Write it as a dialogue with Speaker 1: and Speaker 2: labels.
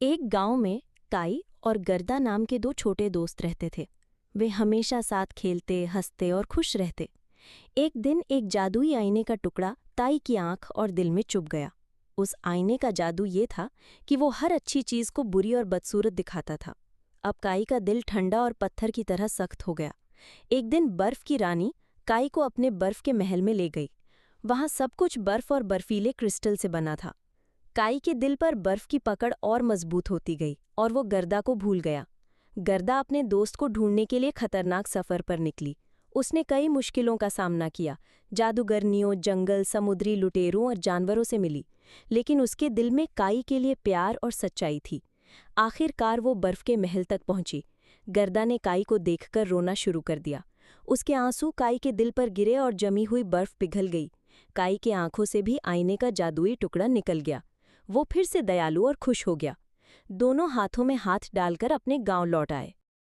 Speaker 1: एक गांव में काई और गर्दा नाम के दो छोटे दोस्त रहते थे। वे हमेशा साथ खेलते, हंसते और खुश रहते। एक दिन एक जादुई आईने का टुकड़ा ताई की आंख और दिल में चुभ गया। उस आईने का जादू ये था कि वो हर अच्छी चीज को बुरी और बदसूरत दिखाता था। अब काई का दिल ठंडा और पत्थर की तरह सख्त हो गया। एक दिन बर्फ की रानी काई को अपने बर्फ के महल में ले गई। वहां सब कुछ बर्फ और बर्फीले क्रिस्टल से बना था। काई के दिल पर बर्फ की पकड़ और मजबूत होती गई और वो गर्दा को भूल गया। गर्दा अपने दोस्त को ढूंढने के लिए खतरनाक सफर पर निकली। उसने कई मुश्किलों का सामना किया, जादूगरनियों, जंगल, समुद्री लुटेरों और जानवरों से मिली, लेकिन उसके दिल में काई के लिए प्यार और सच्चाई थी। आखिरकार वो बर्फ के महल तक पहुंची। गर्दा ने काई को देखकर रोना शुरू कर दिया। उसके आंसू काई के दिल पर गिरे और जमी हुई बर्फ पिघल गई। काई के आंखों से भी आईने का जादुई टुकड़ा निकल गया। वो फिर से दयालु और खुश हो गया। दोनों हाथों में हाथ डालकर अपने गांव लौट आए।